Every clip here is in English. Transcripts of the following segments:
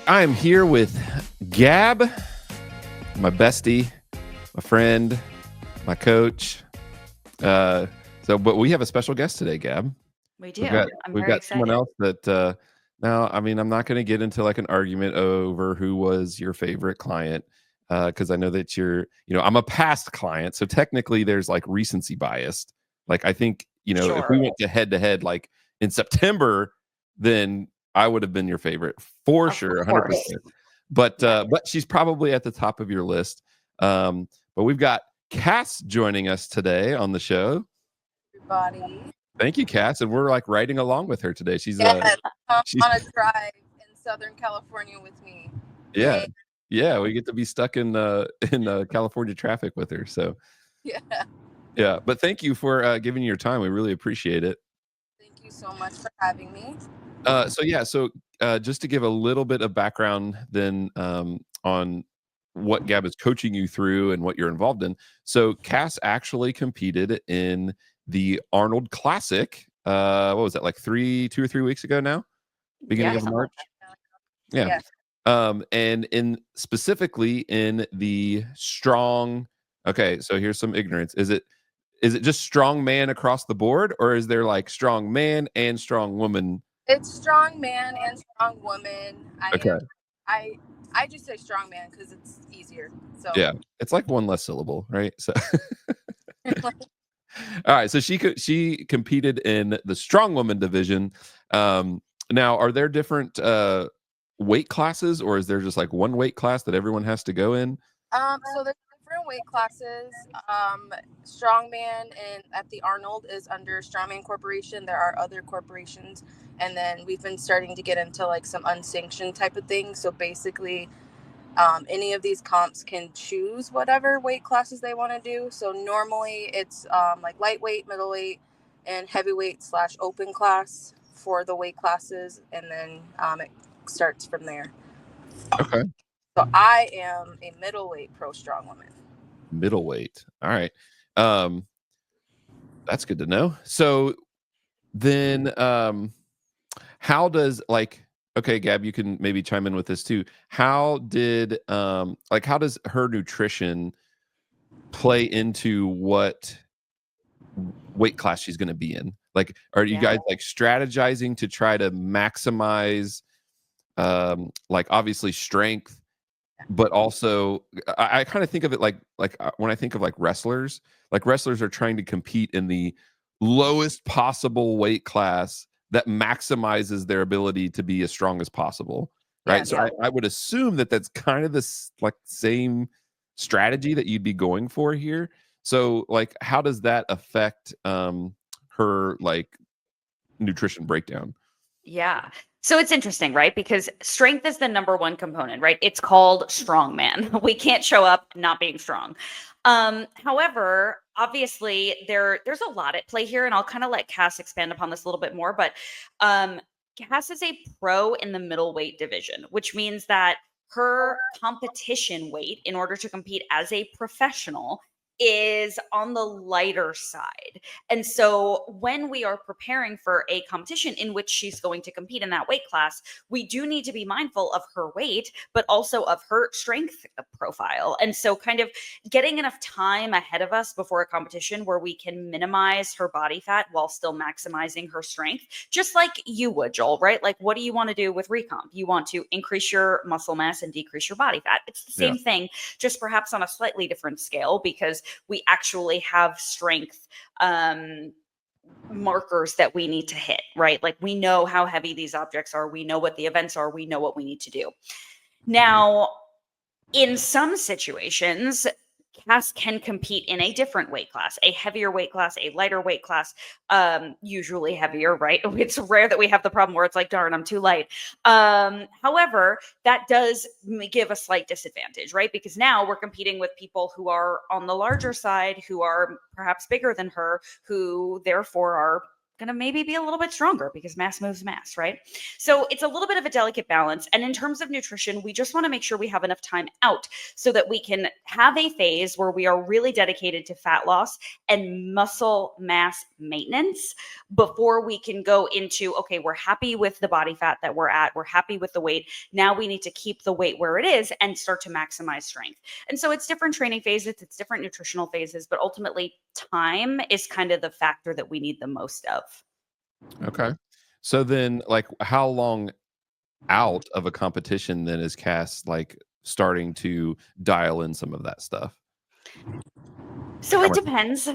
I am here with Gab, my bestie, my friend, my coach. But we have a special guest today, Gab. We do. We've got I'm we've very got someone excited. else that now, I mean, I'm not going to get into like an argument over who was your favorite client, because I know that I'm a past client, so technically there's like recency bias. Like I think, if we Sure. went to head like in September, then I would have been your favorite for Of sure, course. 100%. But Yeah. but she's probably at the top of your list. But we've got Cass joining us today on the show. Everybody. Thank you, Cass, and we're like riding along with her today. Yes, come She's on a drive in Southern California with me. yeah, Yay. yeah. We get to be stuck in California traffic with her. So Yeah. yeah, but thank you for giving your time. We really appreciate it. Thank you so much for having me. So just to give a little bit of background then on what Gab is coaching you through and what you're involved in. So Cass actually competed in the Arnold Classic. What was that, like 2 or 3 weeks ago now? Beginning Yeah. of March? Yeah. Yeah. And specifically in the strong. Okay, so here's some ignorance. Is it just strong man across the board, or is there like strong man and strong woman? It's strong man and strong woman. Okay. I just say strong man because it's easier. So Yeah. It's like one less syllable, right? So all right, so she competed in the strong woman division. Now, are there different weight classes, or is there just like one weight class that everyone has to go in? so there's different weight classes. Strongman and at the Arnold is under Strongman Corporation. There are other corporations, and then we've been starting to get into like some unsanctioned type of things. So basically, any of these comps can choose whatever weight classes they want to do. So normally it's like lightweight, middleweight, and heavyweight/open class for the weight classes, and then it starts from there. Okay. So I am a middleweight pro strong woman. Middleweight. All right. Um, that's good to know. So then how does like okay, Gab, you can maybe chime in with this too. How does her nutrition play into what weight class she's going to be in? Like, are you Yeah. guys like strategizing to try to maximize like obviously strength, but also I kind of think of it like when I think of like wrestlers are trying to compete in the lowest possible weight class that maximizes their ability to be as strong as possible, right? So Yeah. I would assume that that's kind of this like same strategy that you'd be going for here. So like how does that affect her like nutrition breakdown? Yeah. So it's interesting, right? Because strength is the number one component, right? It's called strongman. We can't show up not being strong. However, obviously there's a lot at play here, and I'll kind of let Cass expand upon this a little bit more, but um Cass is a pro in the middleweight division, which means that her competition weight in order to compete as a professional is on the lighter side. And so when we are preparing for a competition in which she's going to compete in that weight class, we do need to be mindful of her weight, but also of her strength profile. And so kind of getting enough time ahead of us before a competition where we can minimize her body fat while still maximizing her strength, just like you would, Joel, right? Like, what do you want to do with recomp? You want to increase your muscle mass and decrease your body fat. It's the same thing, just perhaps on a slightly different scale, because we actually have strength markers that we need to hit, right? Like we know how heavy these objects are, we know what the events are, we know what we need to do. Now, in some situations, Cass can compete in a different weight class, a heavier weight class, a lighter weight class, usually heavier, right? It's rare that we have the problem where it's like, darn, I'm too light. However, that does give a slight disadvantage, right? Because now we're competing with people who are on the larger side, who are perhaps bigger than her, who therefore are going to maybe be a little bit stronger because mass moves mass, right? So it's a little bit of a delicate balance. And in terms of nutrition, we just want to make sure we have enough time out so that we can have a phase where we are really dedicated to fat loss and muscle mass maintenance before we can go into, okay, we're happy with the body fat that we're at, we're happy with the weight. Now we need to keep the weight where it is and start to maximize strength. And so it's different training phases, it's different nutritional phases, but ultimately time is kind of the factor that we need the most of. Okay. So then, like, how long out of a competition then is Cass like starting to dial in some of that stuff? So it depends.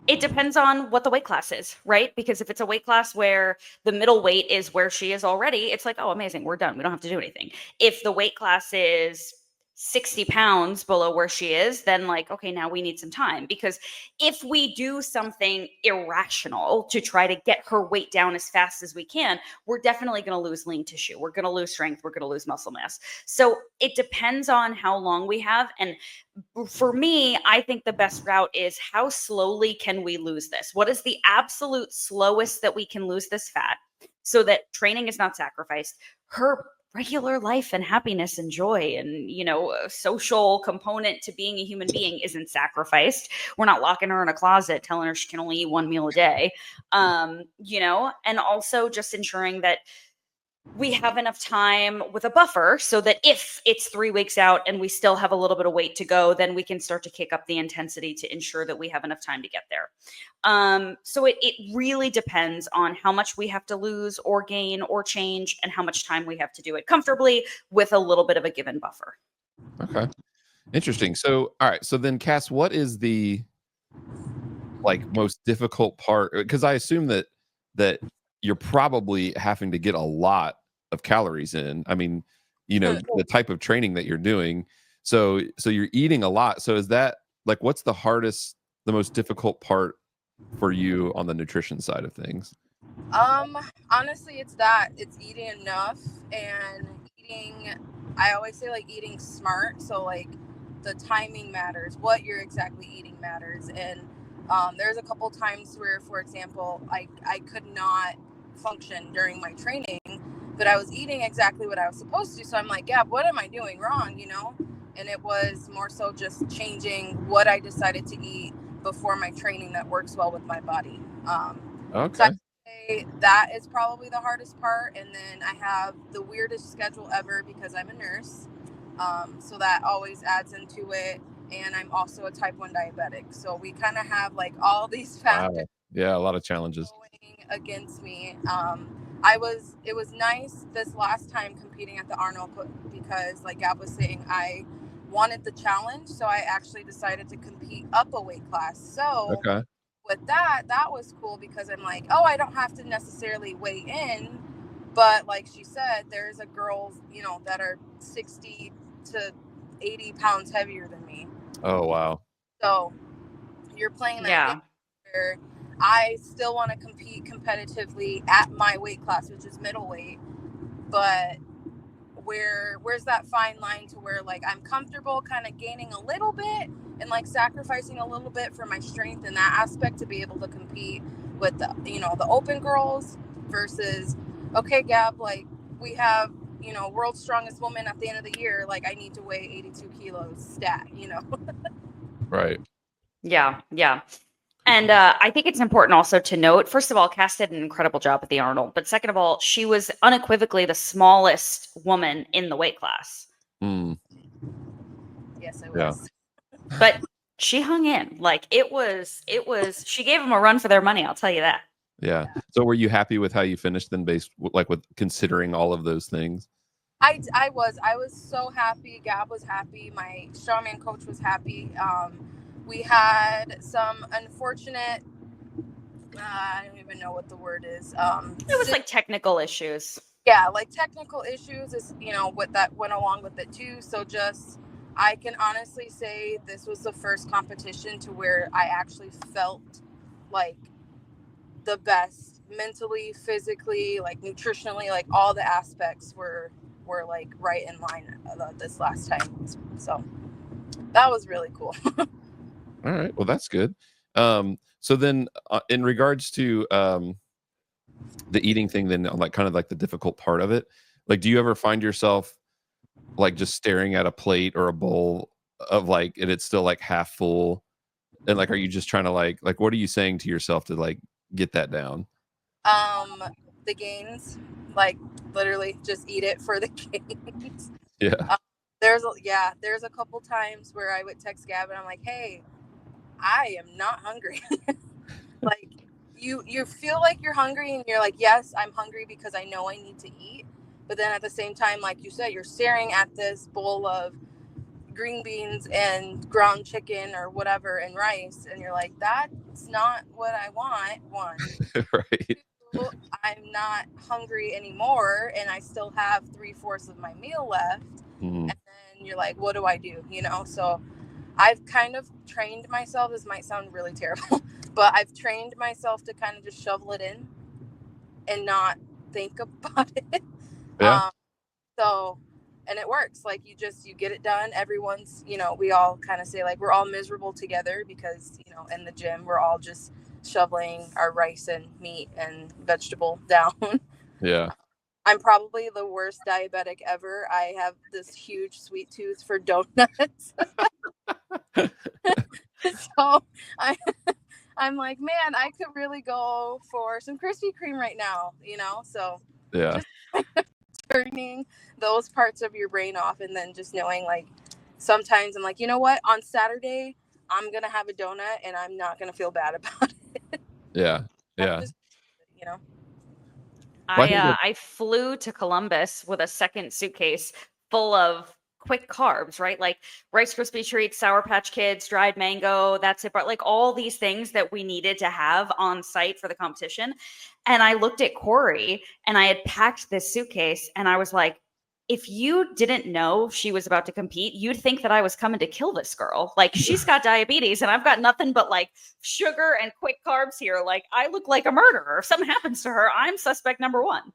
It depends on what the weight class is, right? Because if it's a weight class where the middle weight is where she is already, it's like, oh, amazing, we're done. We don't have to do anything. If the weight class is 60 pounds below where she is, then like, okay, now we need some time. Because if we do something irrational to try to get her weight down as fast as we can, we're definitely going to lose lean tissue. We're going to lose strength. We're going to lose muscle mass. So it depends on how long we have. And for me, I think the best route is how slowly can we lose this? What is the absolute slowest that we can lose this fat so that training is not sacrificed? Her regular life and happiness and joy and, a social component to being a human being isn't sacrificed. We're not locking her in a closet telling her she can only eat one meal a day. And also just ensuring that we have enough time with a buffer so that if it's 3 weeks out and we still have a little bit of weight to go, then we can start to kick up the intensity to ensure that we have enough time to get there. So it really depends on how much we have to lose or gain or change and how much time we have to do it comfortably with a little bit of a given buffer. Okay. Interesting. So, all right. So then, Cass, what is the most difficult part? Because I assume that you're probably having to get a lot of calories in. I mean, the type of training that you're doing. So you're eating a lot. So is that what's the most difficult part for you on the nutrition side of things? Honestly, it's eating enough and I always say eating smart. So the timing matters, what you're exactly eating matters. And there's a couple times where, for example, I could not function during my training, but I was eating exactly what I was supposed to. So I'm like, yeah, what am I doing wrong? And it was more so just changing what I decided to eat before my training that works well with my body. Okay. So I'd say that is probably the hardest part. And then I have the weirdest schedule ever because I'm a nurse. So that always adds into it. And I'm also a type 1 diabetic. So we kind of have all these factors. Wow. Yeah, a lot of challenges going against me. It was nice this last time competing at the Arnold because like Gab was saying, I wanted the challenge. So I actually decided to compete up a weight class. So okay. with that was cool because I'm like, oh, I don't have to necessarily weigh in. But like she said, there's a girls, that are 60 to 80 pounds heavier than me. Oh, wow. So you're playing that game where I still want to compete competitively at my weight class, which is middleweight. But where's that fine line to where I'm comfortable kind of gaining a little bit and sacrificing a little bit for my strength in that aspect to be able to compete with the open girls versus, okay, Gab, we have, world's strongest woman at the end of the year. I need to weigh 82 kilos stat, Right. Yeah. And I think it's important also to note, first of all, Cass did an incredible job at the Arnold. But second of all, she was unequivocally the smallest woman in the weight class. Yes, I was. Yeah. But she hung in. It was, she gave them a run for their money. I'll tell you that. Yeah. So were you happy with how you finished then with considering all of those things? I was so happy. Gab was happy. My strongman coach was happy. We had some unfortunate, I don't even know what the word is. It was technical issues. Yeah, technical issues is, what that went along with it too. So I can honestly say this was the first competition to where I actually felt the best mentally, physically, nutritionally, all the aspects were right in line this last time. So that was really cool. All right. Well, that's good. So then in regards to the eating thing, then like kind of like the difficult part of it, like do you ever find yourself like just staring at a plate or a bowl of like and it's still like half full, and like are you just trying to like what are you saying to yourself to like get that down? The gains, like literally just eat it for the gains. Yeah. There's a couple times where I would text Gab and I'm like, hey, I am not hungry. Like you feel like you're hungry and you're like, yes, I'm hungry because I know I need to eat. But then at the same time, like you said, you're staring at this bowl of green beans and ground chicken or whatever and rice, and you're like, that's not what I want. One. Right. Two, I'm not hungry anymore and I still have 3/4 of my meal left. Mhm. And then you're like, what do I do? So I've kind of trained myself. This might sound really terrible, but I've trained myself to kind of just shovel it in and not think about it. Yeah. So, and it works. Like you get it done. Everyone's, we all kind of say like we're all miserable together because, in the gym, we're all just shoveling our rice and meat and vegetable down. Yeah. I'm probably the worst diabetic ever. I have this huge sweet tooth for donuts. So I'm like, man, I could really go for some Krispy Kreme right now, So Yeah. just turning those parts of your brain off, and then just knowing like sometimes I'm like, you know what? On Saturday, I'm gonna have a donut, and I'm not gonna feel bad about it. Yeah. Yeah. Just, you know. Well, I think I flew to Columbus with a second suitcase full of quick carbs, right? Like Rice Krispie treats, Sour Patch Kids, dried mango, that's it. But like all these things that we needed to have on site for the competition. And I looked at Corey and I had packed this suitcase and I was like, if you didn't know she was about to compete, you'd think that I was coming to kill this girl. Like she's got diabetes and I've got nothing but like sugar and quick carbs here. Like I look like a murderer. If something happens to her, I'm suspect number one.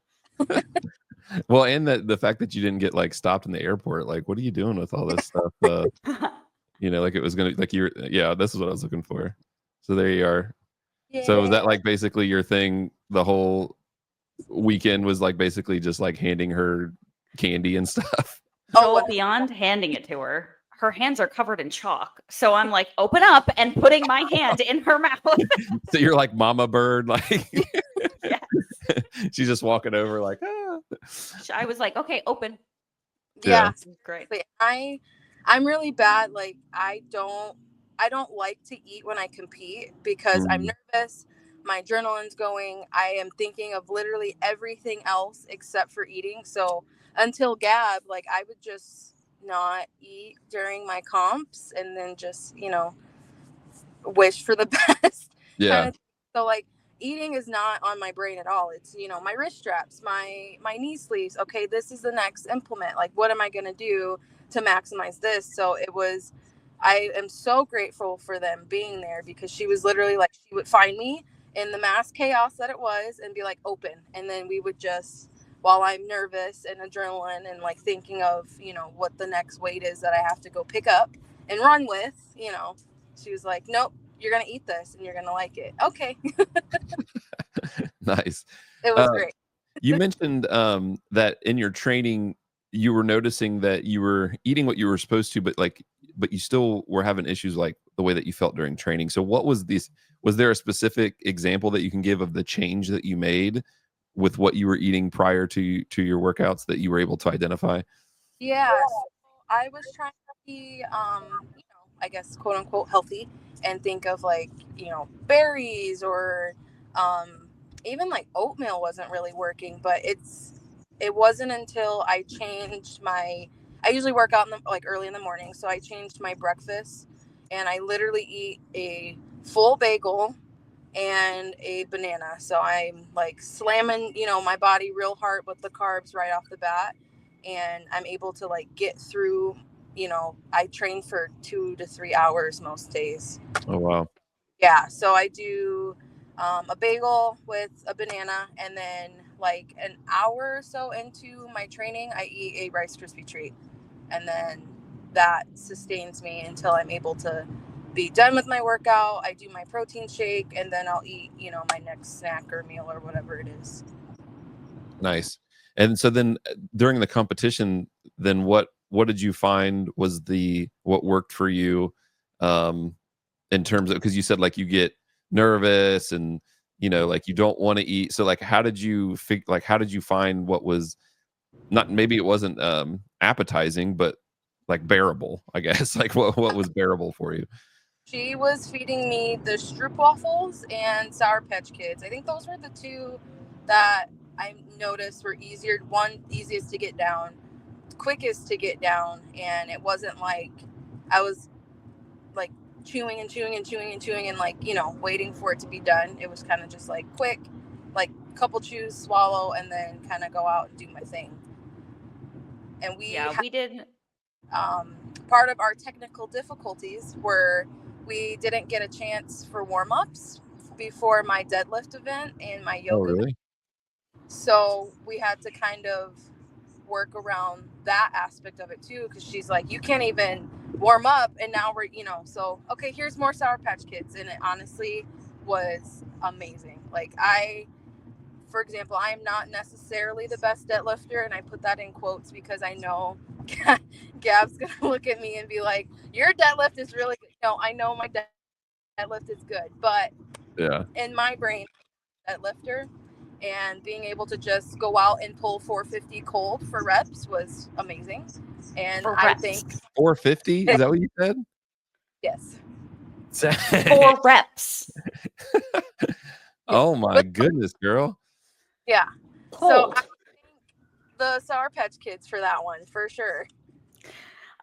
well, and the fact that you didn't get like stopped in the airport, like what are you doing with all this stuff? Like it was gonna like this is what I was looking for. So there you are. Yeah. So was that like basically your thing the whole weekend was like basically just like handing her candy and stuff? So beyond handing it to her, her hands are covered in chalk. So I'm like, open up and putting my hand in her mouth. So you're like mama bird, like Yes. she's just walking over like, ah. I was like, okay, open. Yeah. Great. I'm really bad. Like I don't like to eat when I compete because I'm nervous. My adrenaline's going. I am thinking of literally everything else except for eating. So until Gab, like I would just not eat during my comps and then just, wish for the best. Yeah. Kind of. So like eating is not on my brain at all. It's, my wrist straps, my knee sleeves. Okay, this is the next implement. Like what am I going to do to maximize this? So I am so grateful for them being there because she was literally like, she would find me in the mass chaos that it was and be like, open. And then we would just, while I'm nervous and adrenaline and like thinking of, what the next weight is that I have to go pick up and run with, she was like, nope, you're going to eat this and you're going to like it. Okay. Nice. It was great. You mentioned that in your training, you were noticing that you were eating what you were supposed to, but you still were having issues like the way that you felt during training. So what was this? Was there a specific example that you can give of the change that you made with what you were eating prior to your workouts that you were able to identify? Yeah. So I was trying to be, I guess, quote unquote, healthy and think of like, berries or even like oatmeal wasn't really working, but it wasn't until I changed I usually work out early in the morning. So I changed my breakfast and I literally eat a full bagel and a banana. So I'm like slamming, my body real hard with the carbs right off the bat. And I'm able to like get through, I train for 2 to 3 hours most days. Oh, wow. Yeah. So I do a bagel with a banana, and then like an hour or so into my training, I eat a Rice Krispie treat. And then that sustains me until I'm able to be done with my workout, I do my protein shake, and then I'll eat, you know, my next snack or meal or whatever it is. Nice. And so then during the competition, then what did you find was what worked for you in terms of, because you said like you get nervous and you know like you don't want to eat, so like how did you find what was not, maybe it wasn't appetizing, but like bearable, I guess. Like what was bearable for you? She was feeding me the Stroopwafels and Sour Patch Kids. I think those were the two that I noticed were easiest to get down, quickest to get down, and it wasn't like I was like chewing and chewing and chewing and chewing and like, you know, waiting for it to be done. It was kind of just like quick, like couple chews, swallow, and then kind of go out and do my thing. And we did. Part of our technical difficulties were we didn't get a chance for warm-ups before my deadlift event and my yoga. Oh, really? Event. So we had to kind of work around that aspect of it too, because she's like, you can't even warm up, and now we're, you know, so okay, here's more Sour Patch Kids. And it honestly was amazing. Like for example, I am not necessarily the best deadlifter, and I put that in quotes because I know Gab's gonna look at me and be like, your deadlift is really good. No, I know my deadlift is good, but yeah, in my brain, deadlifter, and being able to just go out and pull 450 cold for reps was amazing. And I think 450, is that what you said? Yes. 4 reps. Oh my goodness, girl. Yeah. Cold. So I think the Sour Patch Kids for that one, for sure.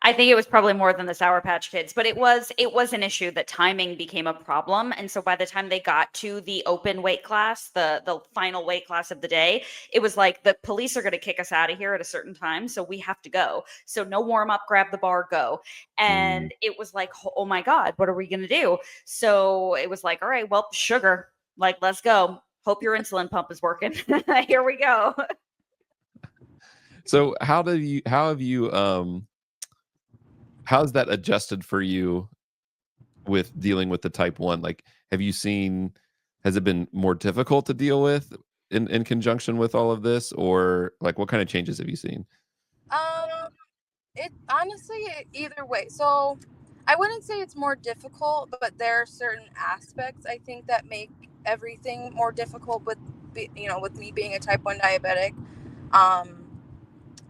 I think it was probably more than the Sour Patch Kids, but it was an issue that timing became a problem. And so by the time they got to the open weight class, the final weight class of the day, it was like the police are going to kick us out of here at a certain time, so we have to go. So no warm up, grab the bar, go. And it was like, oh my God, what are we going to do? So it was like, all right, well, sugar, like, let's go. Hope your insulin pump is working. Here we go. So how's that adjusted for you with dealing with the type 1? Like, has it been more difficult to deal with in conjunction with all of this, or like what kind of changes have you seen? It honestly, either way. So I wouldn't say it's more difficult, but there are certain aspects I think that make everything more difficult with me being a type 1 diabetic.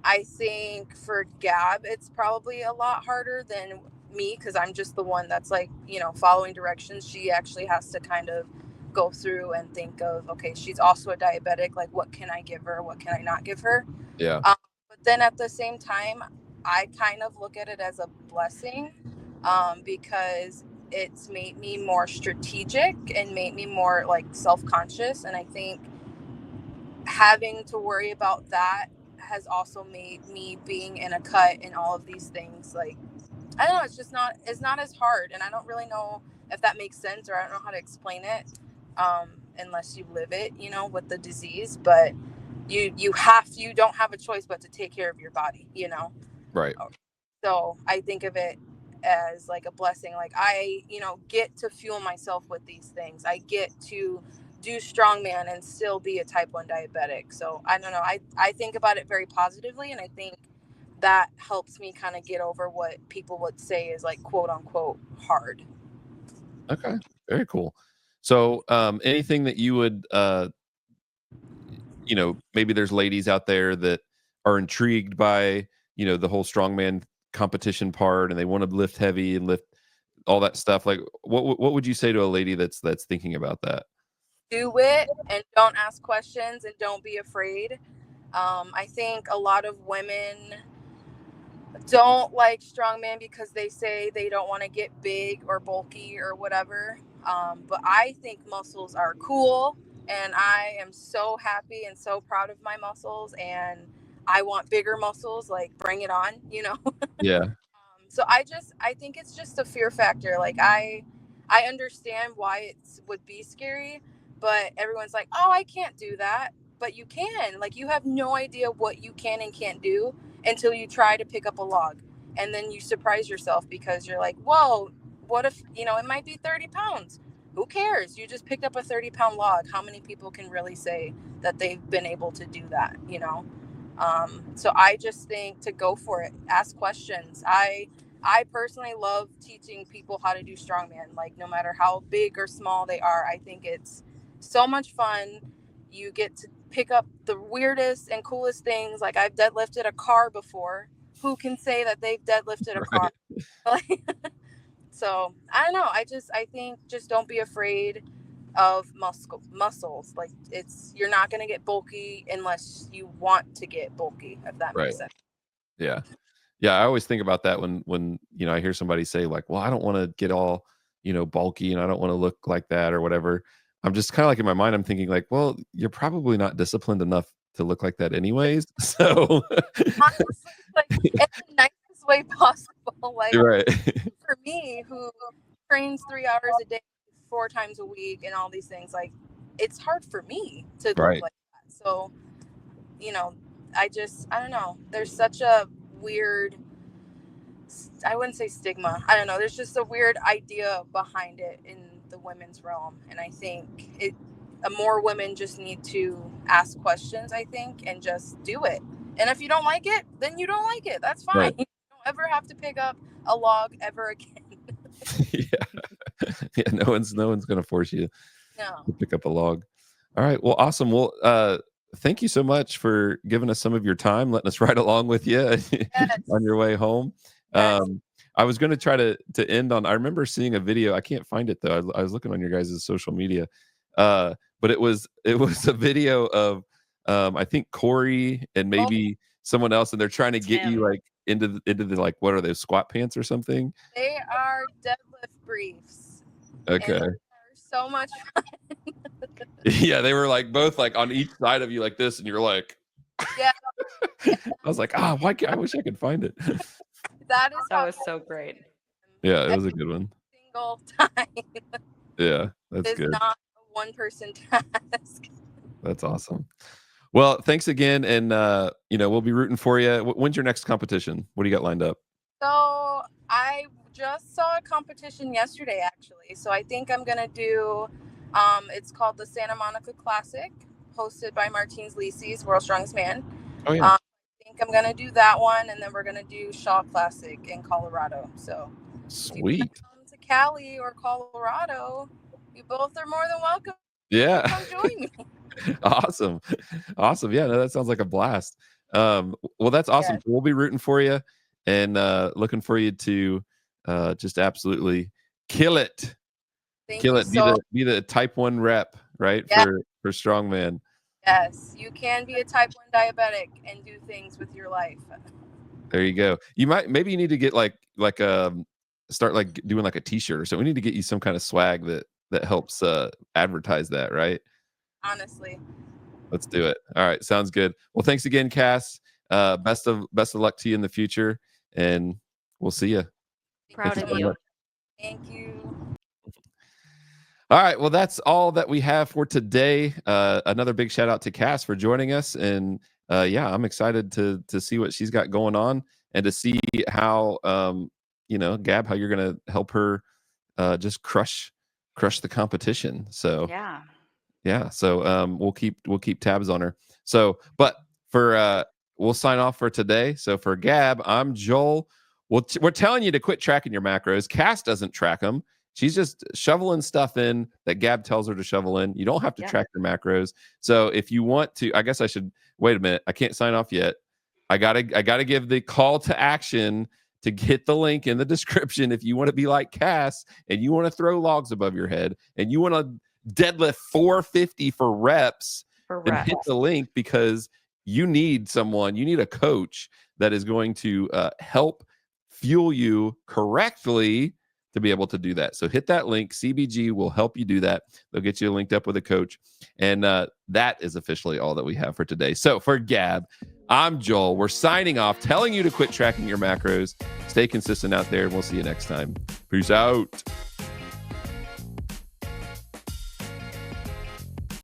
I think for Gab, it's probably a lot harder than me because I'm just the one that's like, you know, following directions. She actually has to kind of go through and think of, okay, she's also a diabetic. Like, what can I give her? What can I not give her? Yeah. But then at the same time, I kind of look at it as a blessing because it's made me more strategic and made me more like self-conscious. And I think having to worry about that has also made me being in a cut and all of these things, like, I don't know, it's not as hard. And I don't really know if that makes sense, or I don't know how to explain it unless you live it, you know, with the disease. But you don't have a choice but to take care of your body, you know. Right. So I think of it as like a blessing. Like I, you know, get to fuel myself with these things. I get to do strongman and still be a type 1 diabetic. So I don't know. I think about it very positively, and I think that helps me kind of get over what people would say is like quote unquote hard. Okay. Very cool. So anything that you would you know, maybe there's ladies out there that are intrigued by, you know, the whole strongman competition part, and they want to lift heavy and lift all that stuff. Like what would you say to a lady that's thinking about that? Do it and don't ask questions and don't be afraid. I think a lot of women don't like strongman because they say they don't want to get big or bulky or whatever. But I think muscles are cool, and I am so happy and so proud of my muscles, and I want bigger muscles. Like, bring it on, you know? Yeah. So I think it's just a fear factor. Like I understand why it would be scary, but everyone's like, oh, I can't do that. But you can. Like, you have no idea what you can and can't do until you try to pick up a log. And then you surprise yourself because you're like, whoa, what if, it might be 30 pounds. Who cares? You just picked up a 30-pound log. How many people can really say that they've been able to do that, So I just think to go for it, ask questions. I personally love teaching people how to do strongman, like no matter how big or small they are. I think it's so much fun. You get to pick up the weirdest and coolest things. Like I've deadlifted a car before. Who can say that they've deadlifted a car? So I don't know. I think just don't be afraid of muscles. Like you're not going to get bulky unless you want to get bulky, if that makes sense. Yeah. I always think about that when I hear somebody say like, well, I don't want to get all, bulky and I don't want to look like that or whatever. I'm just kind of like in my mind, I'm thinking like, well, you're probably not disciplined enough to look like that anyways. So honestly, like in the nicest way possible. Like right. For me, who trains 3 hours a day, 4 times a week and all these things, like it's hard for me to look like that. So, I don't know. There's such a weird, I wouldn't say stigma. I don't know. There's just a weird idea behind it in the women's realm. And I think more women just need to ask questions, I think, and just do it. And if you don't like it, then you don't like it. That's fine. Right. You don't ever have to pick up a log ever again. Yeah. No one's going to force you to pick up a log. All right. Well, awesome. Well, thank you so much for giving us some of your time, letting us ride along with you on your way home. Yes. I was going to try to end on, I remember seeing a video. I can't find it though. I was looking on your guys' social media. But it was a video of, I think Corey and maybe someone else, and they're trying to get you like into the like, what are those, squat pants or something? They are deadlift briefs. Okay. And they're so much fun. Yeah, they were like both like on each side of you like this, and you're like, yeah. I was like, I wish I could find it. That was so great. Yeah, it was a good one. Single time. Yeah, that's it's good. Not a one-person task. That's awesome. Well, thanks again, and we'll be rooting for you. When's your next competition? What do you got lined up? So I just saw a competition yesterday, actually. So I think I'm gonna do. It's called the Santa Monica Classic, hosted by Martins Lisi's World's Strongest Man. Oh yeah. I think I'm gonna do that one, and then we're gonna do Shaw Classic in Colorado. So sweet. If you come to Cali or Colorado, you both are more than welcome. Yeah. Come join me. Awesome. Yeah, no, that sounds like a blast. Well, that's awesome. Yes. We'll be rooting for you and looking for you to just absolutely kill it. Kill it. Be the type 1 rep, right? Yeah. For strongman. Yes, you can be a type 1 diabetic and do things with your life. There you go. Maybe you need to get start like doing like a t-shirt or so. We need to get you some kind of swag that helps advertise that, right? Honestly. Let's do it. All right, sounds good. Well, thanks again, Cass. Best of luck to you in the future, and we'll see you. Proud of you. Thank you. All right, well, that's all that we have for today. Another big shout out to Cass for joining us, and I'm excited to see what she's got going on and to see how Gab, how you're gonna help her just crush the competition. So so we'll keep tabs on her. So, but for we'll sign off for today. So for Gab, I'm Joel. We're telling you to quit tracking your macros. Cass doesn't track them. She's just shoveling stuff in that Gab tells her to shovel in. You don't have to track your macros. So if you want to, I guess I should wait a minute. I can't sign off yet. I gotta give the call to action to get the link in the description. If you want to be like Cass and you want to throw logs above your head and you want to deadlift 450 for reps, then hit the link, because you need a coach that is going to help fuel you correctly to be able to do that. So hit that link. CBG will help you do that. They'll get you linked up with a coach. And that is officially all that we have for today. So for Gab, I'm Joel. We're signing off, telling you to quit tracking your macros. Stay consistent out there, and we'll see you next time. Peace out.